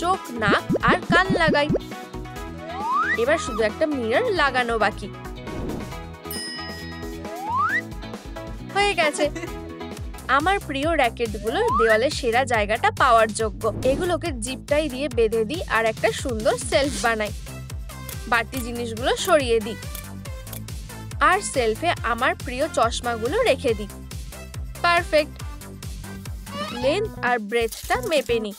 Speaker 1: চোখ, নাক আর কান লাগাই। এবার শুধু একটা মিরর লাগানো বাকি। হয়ে গেছে। আমার প্রিয় র্যাকেটগুলো দেওয়ালে সেরা জায়গাটা পাওয়ার যোগ্য। এগুলোকে জিপটাই দিয়ে বেঁধে দিই আর একটা সুন্দর সেলফ বানাই। বাড়তি জিনিসগুলো সরিয়ে দিই আর সেলফে আমার প্রিয় চশমাগুলো রেখে দিই। পারফেক্ট। লেন্থ আর ব্রেথটা মেপে নিই।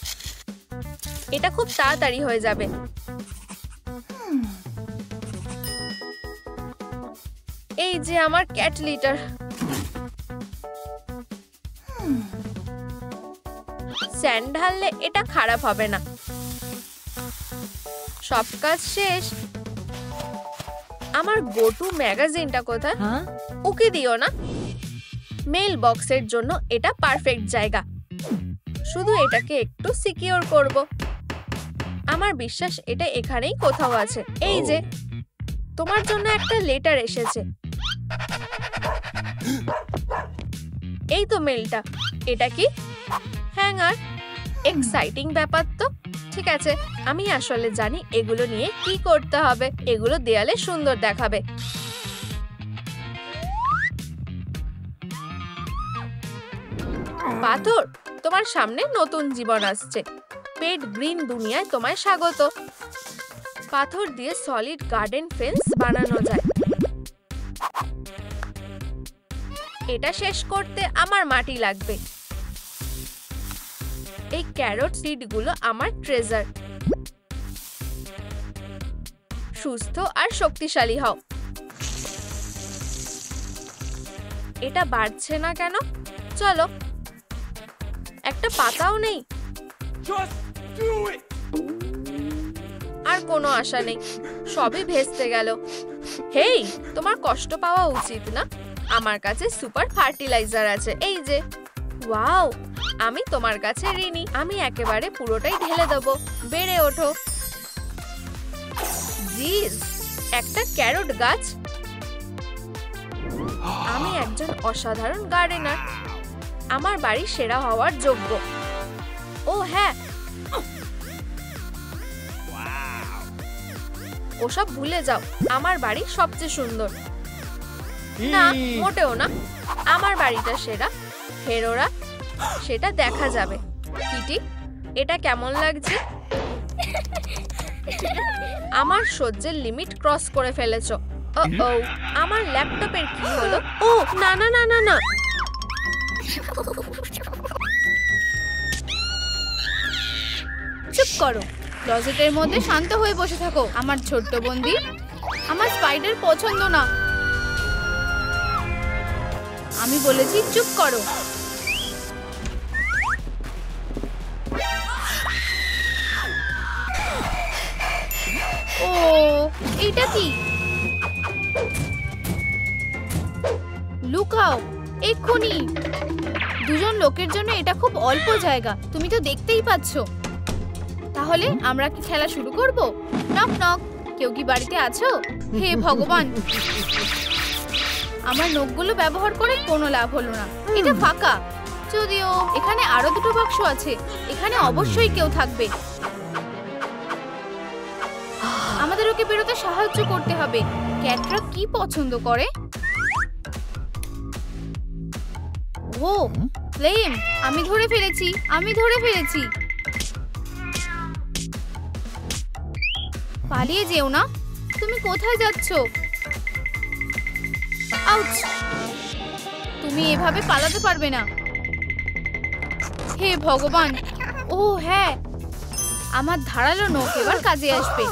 Speaker 1: এটা খুব তাড়াতাড়ি হয়ে যাবে। এই যে আমার ক্যাট লিটার। স্যান্ড ঢাললে এটা খারাপ হবে না। সব কাজ শেষ। আমার গো টু ম্যাগাজিনটা কোথায়? ওকে দিও না। মেল বক্সের জন্য এটা পারফেক্ট জায়গা। শুধু এটাকে একটু সিকিউর করব। আমার বিশ্বাস এটা এখানেই কোথাও আছে। এই যে, তোমার জন্য একটা লেটার এসেছে। এই তো মেলটা। এটা কি? হ্যাঙ্গার। এক্সাইটিং ব্যাপার তো। ঠিক আছে, আমি আসলে জানি এগুলো নিয়ে কি করতে হবে। এগুলো দেয়ালে সুন্দর দেখাবে। পাথর, তোমার সামনে নতুন জীবন আসছে। পেট গ্রিন দুনিয়ায় তোমায় স্বাগত। পাথর দিয়ে সলিড গার্ডেন ফেন্স বানানো যায়। এটা শেষ করতে আমার মাটি লাগবে। এই ক্যারট সিডগুলো আমার ট্রেজার। সুস্থ আর শক্তিশালী হও। এটা বাড়ছে না কেন? চলো, একটা পাতাও নেই। আর কোনো আশা নেই, সবই ভেস্তে গেল। হেই, তোমার কষ্ট পাওয়া উচিত না। আমার কাছে সুপার ফার্টিলাইজার আছে, এই যে। ওয়াও, আমি তোমার কাছে ঋণী। আমি একেবারে পুরোটাই ঢেলে দেবো। বেড়ে ওঠো। জিজ, একটা ক্যারট গাছ। আমি একজন অসাধারণ গার্ডেনার। আমার বাড়ি সেরা হওয়ার যোগ্য। ও হ্যাঁ, ওসব ভুলে যাও। আমার বাড়ি সবচেয়ে সুন্দর। না, মোটেও না। আমার বাড়িটা সেরা। হেরোরা, সেটা দেখা যাবে। কিটি, এটা কেমন লাগছে? আমার সহ্যের লিমিট ক্রস করে ফেলেছো। ও, আমার ল্যাপটপের কি হলো? ও না না না না না,
Speaker 2: চুপ করো। ক্লোজেটের মধ্যে শান্ত হয়ে বসে থাকো আমার ছোট্ট বন্ধু। আমার স্পাইডার পছন্দ না। আমি বলেছি চুপ করো। ও, এইটা কি? লুকাও এক্ষুনি। দুজন লোকের জন্য এটা খুব অল্প জায়গা, তুমি তো দেখতেই পাচ্ছ। তাহলে আমরা কি খেলা শুরু করব? নক নক, কেউ কি বাড়িতে আছো? হে ভগবান, আমার নখগুলো ব্যবহার করে কোনো লাভ হলো না। এটা ফাঁকা। যদিও এখানে আরো দুটো বাক্স আছে, এখানে অবশ্যই কেউ থাকবে। আমাদের ওকে বেরোতে সাহায্য করতে হবে। ক্যাটরা কি পছন্দ করে? ও ফ্লেম, আমি ধরে ফেলেছি, আমি ধরে ফেলেছি। পালিয়ে যেও না। তুমি কোথায় যাচ্ছ? আউচ! তুমি এভাবে পালাতে পারবে না। হে ভগবান! ও হ্যাঁ, আমার ধারালো নখ এবার কাজে আসবে।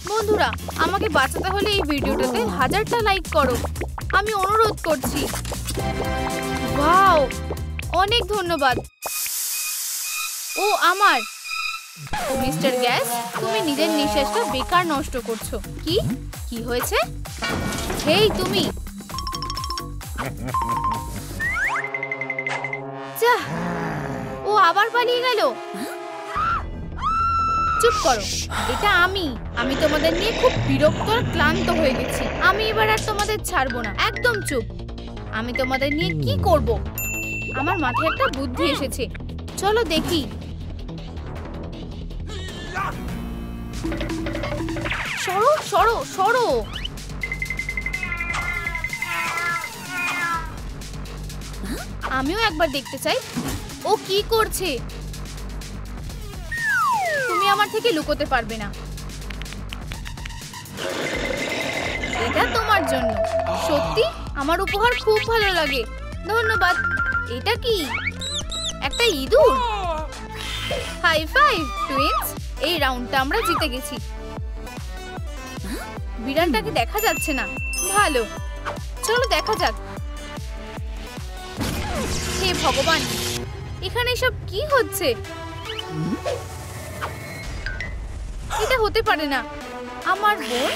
Speaker 2: বন্ধুরা, আমাকে বাঁচাতে হলে এই ভিডিওটাতে 1000টা লাইক করো, আমি অনুরোধ করছি। ওয়াও, অনেক ধন্যবাদ। ও আমার মিস্টার গ্যাস, তুমি নিজের নিঃশ্বাসটা বেকার নষ্ট করছো। কি কি হয়েছে? হেই তুমি, যাহ, ও আবার পালিয়ে গেল। চুপ করো, এটা আমি তোমাদের নিয়ে খুব বিরক্ত আর ক্লান্ত হয়ে গেছি। আমি এবার আর তোমাদের ছাড়বো না। একদম চুপ। আমি তোমাদের নিয়ে কি করব? আমার মাথায় একটা বুদ্ধি এসেছে, চলো দেখি। সরো সরো সরো। আমিও একবার দেখতে চাই ও কি করছে। তুমি আমার থেকে লুকোতে পারবে না। এটা তোমার জন্য। সত্যি আমার উপহার খুব ভালো লাগে, ধন্যবাদ। এটা কি? একটা ইঁদুর? হাই ফাইভ টুইনস, এই রাউন্ডটা আমরা জিতে গেছি। বিড়ালটাকে দেখা যাচ্ছে না। ভালো, চলো দেখা যাক। হে ভগবান, এখানে সব কি হচ্ছে? এটা হতে পারে না। আমার বোন,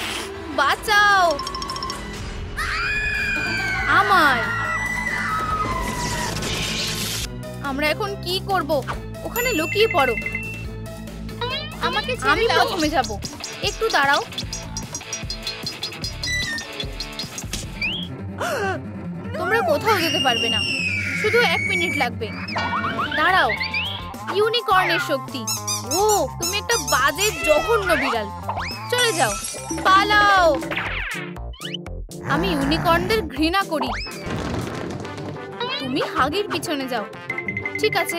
Speaker 2: বাঁচাও আমার। আমরা এখন কি করব? ওখানে লুকিয়ে পড়ো।
Speaker 1: আমাকে
Speaker 2: আমি প্রথমে যাব। একটু দাঁড়াও। তোমরা কোথাও যেতে পারবে না, শুধু 1 মিনিট লাগবে। দাঁড়াও। ইউনিকর্নের শক্তি। ও, তুমি একটা বাজে জঘন্য বিড়াল। চলে যাও, পালাও। আমি ইউনিকর্নদের ঘৃণা করি। তুমি হাগির পিছনে যাও। ঠিক আছে,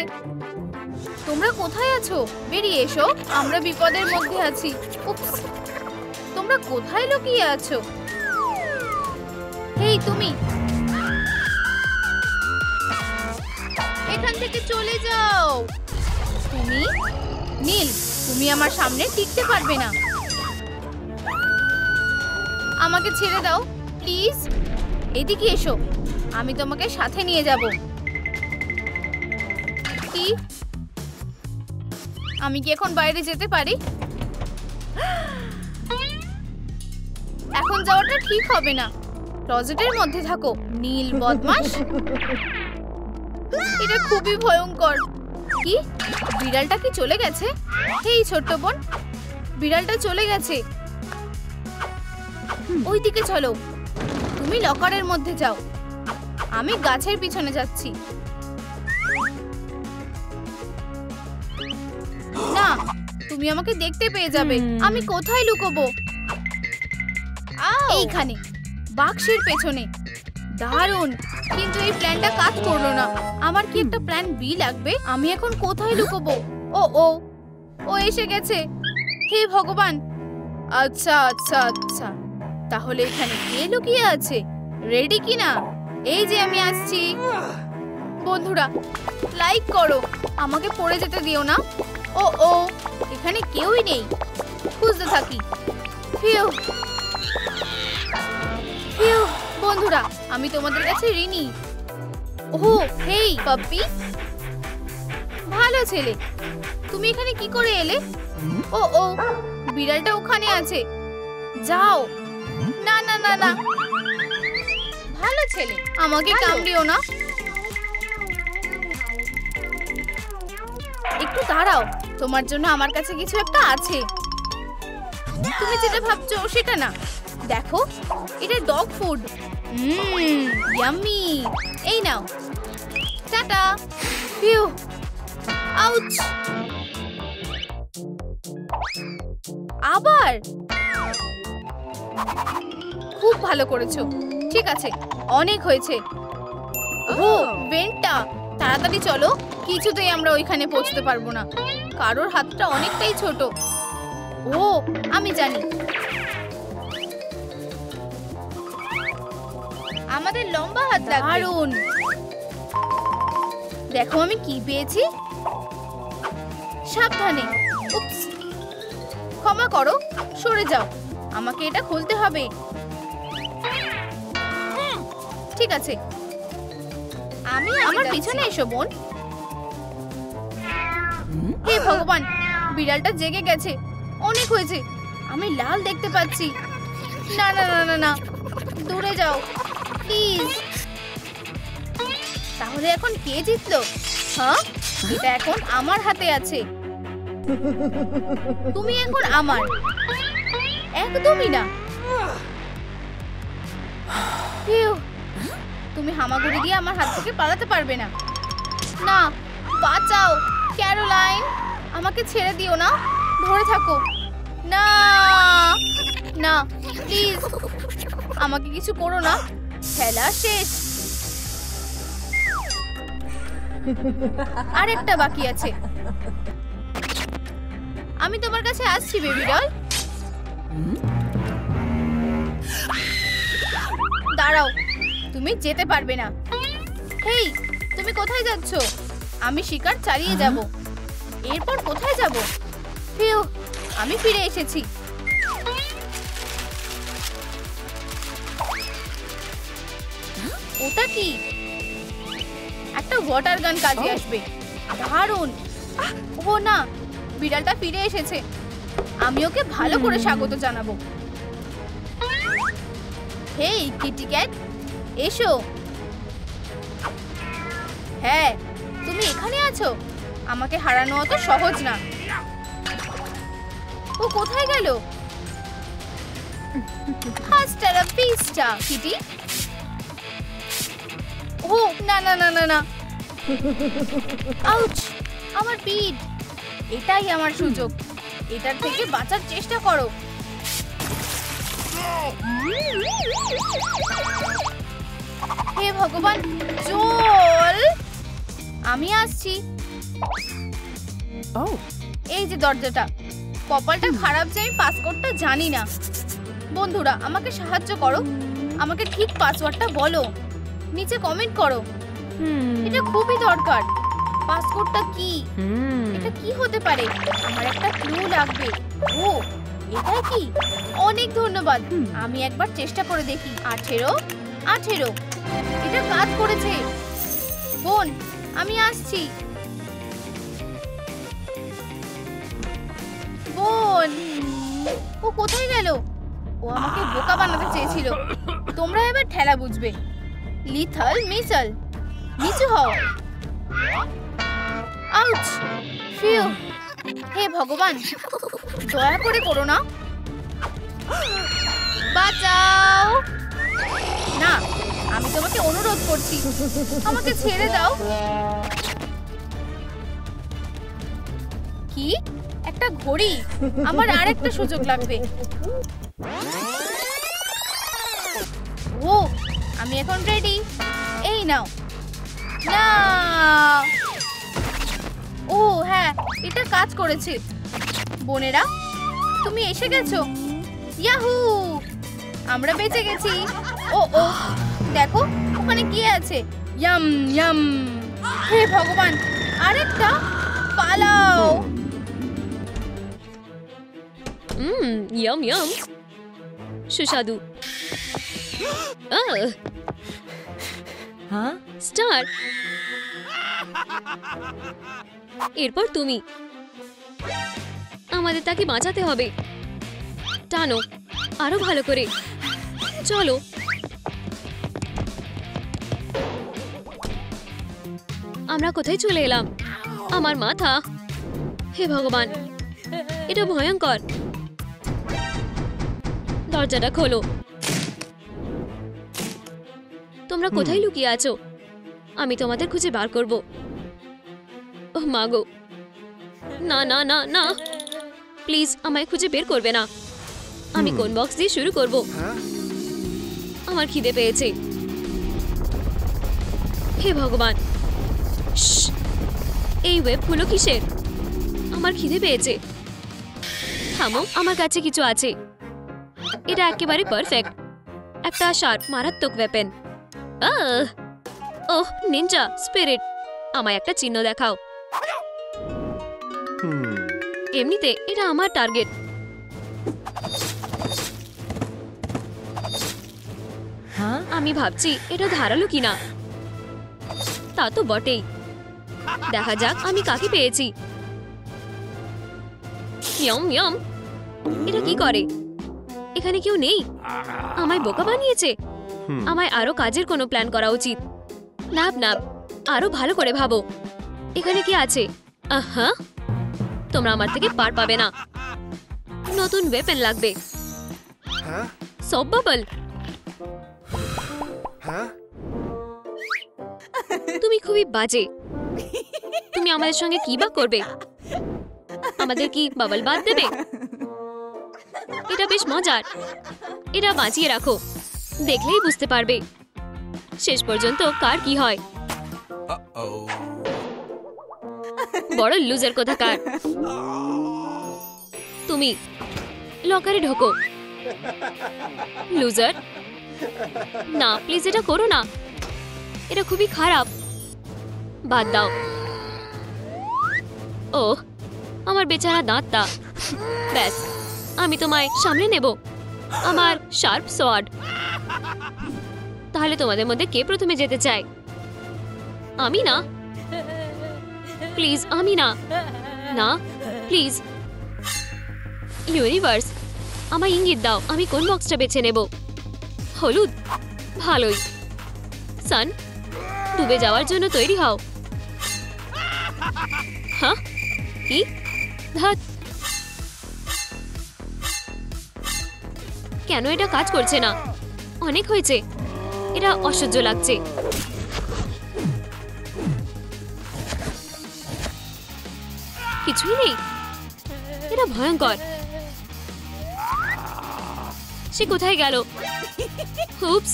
Speaker 2: তোমরা কোথায় আছো? বেরিয়ে এসো, আমরা বিপদের মধ্যে আছি। উপস, তোমরা কোথায় লুকিয়ে আছো? হেই তুমি, এখান থেকে চলে যাও। তুমি নীল, তুমি আমার সামনে টিকতে পারবে না। আমাকে ছেড়ে দাও প্লিজ। এদিকে এসো। আমি তোমাকে সাথে নিয়ে যাব। কি? আমি কি এখন বাইরে যেতে পারি? এখন যাওয়াটা ঠিক হবে না। ক্লোজেটের মধ্যে থাকো, নীল বদমাশ। এটা খুবই ভয়ঙ্কর। কি? বিড়ালটা কি চলে গেছে? এই ছোট্ট বোন, বিড়ালটা চলে গেছে। ওইদিকে চলো। তুমি লকারের মধ্যে যাও, আমি গাছের পিছনে যাচ্ছি। না, তুমি আমাকে দেখতে পেয়ে যাবে। আমি কোথায় লুকোবো? এইখানে, বাক্সের পেছনে। দারুণ, কিন্তু এই প্ল্যানটা কাজ করলো না। আমার কি একটা প্ল্যান বি লাগবে। আমি এখন কোথায় লুকোবো? ও ও ও এসে গেছে। হে ভগবান। আচ্ছা আচ্ছা আচ্ছা, তাহলে এখানে কে লুকিয়ে আছে? রেডি কিনা? এই যে আমি আসছি। বন্ধুরা, লাইক করো, আমাকে পড়ে যেতে দিও না। ও ও, এখানে কেউই নেই। খুঁজতে থাকি। Few few. বন্ধুরা, আমি তোমাদের কাছে ঋণী। ওহ হেই পাপ্পি, ভালো ছেলে। তুমি এখানে কি করে এলে? ও ও, বিড়ালটা ওখানে আছে। যাও। না না না না,
Speaker 1: ভালো ছেলে।
Speaker 2: আমাকে কামড়িও না। একটু দাঁড়াও, তোমার জন্য আমার কাছে কিছু একটা আছে। তুমি যেটা ভাবছো সেটা না। দেখো, এটা ডগ ফুড। ইয়াম্মি। এই নাও। টাটা। ফিউ। আউচ। আবার? খুব ভালো করেছো। ঠিক আছে, অনেক হয়েছে। ও ভেন্টটা, তাড়াতাড়ি চলো। কিছুতেই আমরা ওইখানে পৌঁছতে পারবো না, কারোর হাতটা অনেকটাই ছোট। ও আমি জানি,
Speaker 1: আমাদের লম্বা হাত লাগবে।
Speaker 2: দারুণ। দেখো আমি কি পেয়েছি। সাবধানে। উপস, ক্ষমা করো, সরে যাও। আমাকে এটা খুলতে হবে। ঠিক আছে,
Speaker 1: আমি
Speaker 2: আমার পিছনে এসো বোন। হে ভগবান, বিড়ালটা জেগে গেছে। অনেক হয়েছে। আমি লাল দেখতে পাচ্ছি। না না না না না, দূরে যাও প্লিজ। তাহলে এখন কে জিতলো? হ্যাঁ, এটা এখন আমার হাতে আছে। তুমি এখন আমার। একদমই না। ফিউ, তুমি হামাগুড়ি দিয়ে আমার হাত থেকে পালাতে পারবে না। না, বাঁচাও ক্যারোলাইন, আমাকে ছেড়ে দিও না। ধরে থাকো। না না, প্লিজ আমাকে কিছু করো না। খেলা শেষ। আরেকটা বাকি আছে। আমি তোমার কাছে আসছি বেবি ডল। দাঁড়াও, তুমি যেতে পারবে না। হেই, তুমি কোথায় যাচ্ছ? আমি শিকার চালিয়ে যাব। এরপর কোথায় যাব? ফিউ, আমি ফিরে এসেছি। ওটা কি? একটা ওয়াটার গান কাজে আসবে। দারুণ। ও না, বিড়ালটা ফিরে এসেছে। আমি ওকে ভালো করে স্বাগত জানাবো। হেই কিটি ক্যাট, এসো। হ্যাঁ, তুমি এখানে আছো। আমাকে হারানো অত সহজ না। ও কোথায় গেল? হাস্টা পিস্টা কিটি। ও না না না না না। আউচ, আমার পিঠ। এটাই আমার সুযোগ। এটার থেকে বাঁচার চেষ্টা করো। হে ভগবান, চল। আমি আসছি। এই যে দরজাটা। কপালটা খারাপ যে আমি পাসওয়ার্ডটা জানি না। বন্ধুরা, আমাকে সাহায্য করো। আমাকে ঠিক পাসওয়ার্ডটা বলো। নিচে কমেন্ট করো। এটা খুবই দরকার। পাসওয়ার্ডটা কি? এটা কি হতে পারে? আমার একটা ক্লু লাগবে। ও, এটা কি? অনেক ধন্যবাদ। আমি একবার চেষ্টা করে দেখি। 18 18 এটা কাজ করেছে। বোন, আমি আসছি। বোন, ও কোথায় গেল? ও আমাকে বোকা বানাতে চেয়েছিল। তোমরা এবার ঠেলা বুঝবে। লিথল মিসল, নিচু হও। আউচ! ফিউ! হে ভগবান, দয়া করে করো না। বাঁচাও! না, আমি তোমাকে অনুরোধ করছি, আমাকে ছেড়ে দাও। কি? একটা ঘড়ি? আমার আরেকটা সুযোগ লাগবে। ও, আমি এখন রেডি। এই নাও। না! ও হ্যাঁ, এটা কাজ করেছে। বোনেরা, তুমি এসে গেছো। ইয়াহু! আমরা বেঁচে গেছি। ও ও, দেখো ওখানে কি আছে। Yam yam! হে ভগবান, আরেকটা! পালাও!
Speaker 3: ইয়াম ইয়াম, সুস্বাদু। স্টার, এরপর তুমি। আমাদের তাকে বাঁচাতে হবে। টানো আরো ভালো করে। চলো। আমরা কোথায় চলে এলাম? আমার মাথা! হে ভগবান, এটা ভয়ঙ্কর। দরজাটা খোলো। তোমরা কোথায় লুকিয়ে আছো? আমি তোমাদের খুঁজে বার করব। ওহ মা গো, না না না না, প্লিজ আমায় খুঁজে বের করবে না। আমি কোন বক্স দিয়ে শুরু করব? আমার খিদে পেয়েছে। হে ভগবান, এই ওয়েবগুলো কিসের? আমার খিদে পেয়েছে। থামো, আমার কাছে কিছু আছে। এটা একেবারে পারফেক্ট। একটা শার্প মারাত্মক ওয়েপেন। ওহ, নিনজা স্পিরিট, আমায় একটা চিহ্ন দেখাও। এমনিতে এটা আমার টার্গেট। আমি ভাবছি এটা ধারালো কিনা। তা তো বটেই। দেখা যাক আমি কাকে পেয়েছি। ইয়ম ইয়ম, এটা কি করে? এখানে কেউ নেই। আমায় বোকা বানিয়েছে। আমায় আরো কাজের কোনো প্ল্যান করা উচিত। নাব নাব, আরো ভালো করে ভাবো। এখানে কি আছে? আহা, তোমরা আমার থেকে পার পাবে না। নতুন ওয়েপেন লাগবে। সব বাবল। তুমি খুবই বাজে। তুমি আমাদের সঙ্গে কি বা করবে? আমাদের কি বাবল বাদ দেবে? এটা বেশ মজার। এটা বাঁচিয়ে রাখো, দেখলেই বুঝতে পারবে শেষ পর্যন্ত কার কি হয়। বড় লুজার কোথাকার। তুমি লকারে ঢোকো। লুজার, না প্লিজ এটা করো না। এটা খুবই খারাপ। বাদ দাও। ও, আমার বেচারা দাঁতটা। ব্যাস, আমি তোমায় সামলে নেব। আমার শার্প সোয়ার্ড। তাহলে তোমাদের মধ্যে কে প্রথমে যেতে চায়? আমি না, প্লিজ আমি না। না প্লিজ। ইউনিভার্স, আমায় ইঙ্গিত দাও আমি কোন বক্সটা বেছে নেব। হলুদ, ভালোই। সান, ডুবে যাওয়ার জন্য তৈরি হও। হ্যাঁ, কি? ধ্যাৎ, কেন এটা কাজ করছে না? অনেক হয়েছে, এটা অসহ্য লাগছে। কিছুই নেই, এটা ভয়ঙ্কর। সে কোথায় গেল? হুপস।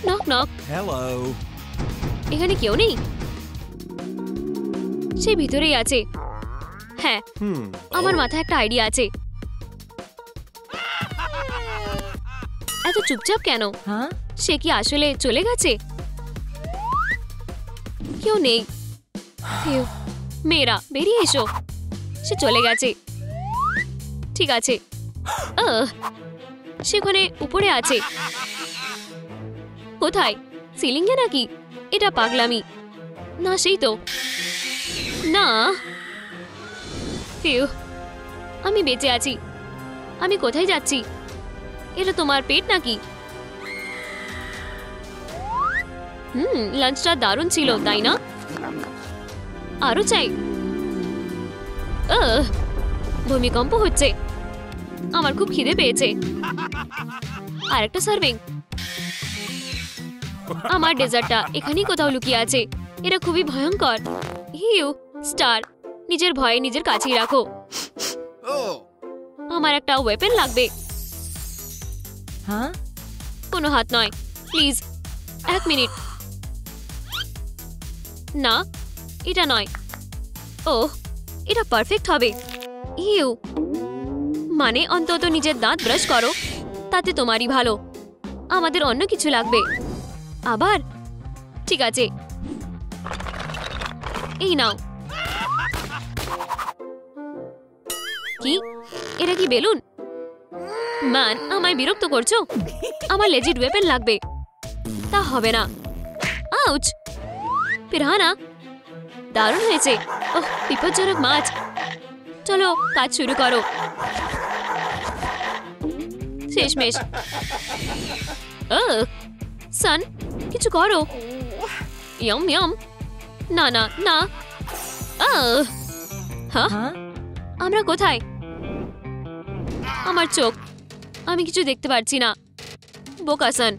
Speaker 3: Knock knock.
Speaker 4: হ্যালো।
Speaker 3: এখানে কেউ নেই। সে ভিতরেই আছে। হ্যাঁ, আমার মাথায় একটা আইডিয়া আছে। এত চুপচাপ কেন? সে কি আসলে চলে গেছে? কেউ নেই। মেয়েরা বেরিয়ে এসো। সে চলে গেছে। ঠিক আছে, সেখানে উপরে আছে। কোথায়? সিলিংয়ে নাকি? এটা পাগলামি। না সেই তো না। ফিউ, আমি বেঁচে আছি। আমি কোথায় যাচ্ছি? এটা তোমার পেট নাকি? লাঞ্চটা দারুণ ছিল তাই না? আরো চাই। ভূমিকম্প হচ্ছে। আমার খুব খিদে পেয়েছে। আরেকটা সার্ভিং। আমার ডেজার্টটা এখানেই কোথাও লুকিয়ে আছে। এটা খুবই ভয়ঙ্কর। হিউ, স্টার, নিজের ভয়ে নিজের কাছেই রাখো। আমার একটা ওয়েপেন লাগবে। কোনো হাত নয়, প্লিজ। 1 মিনিট। না, এটা নয়। ওহ, এটা পারফেক্ট হবে। হিউ, মানে অন্তত নিজের দাঁত ব্রাশ করো, তাতে তোমারই ভালো। আমাদের অন্য কিছু লাগবে। আবার ঠিক আছে, এই নাও। কি এটা কি বেলুন? ম্যান, আমায় বিরক্ত করছো? আমার লেজিট ওয়েপেন লাগবে। তা হবে না। আউচ! পিরানা, দারুণ হয়েছে। ওহ, বিপজ্জনক মাছ। চলো কাজ শুরু করো। শেষমেশ। সান, কিছু করো। ইয়ম ইয়ম। না না না। হ্যাঁ, আমরা কোথায়? আমার চোখ, আমি কিছু দেখতে পারছি না। বোকা সান।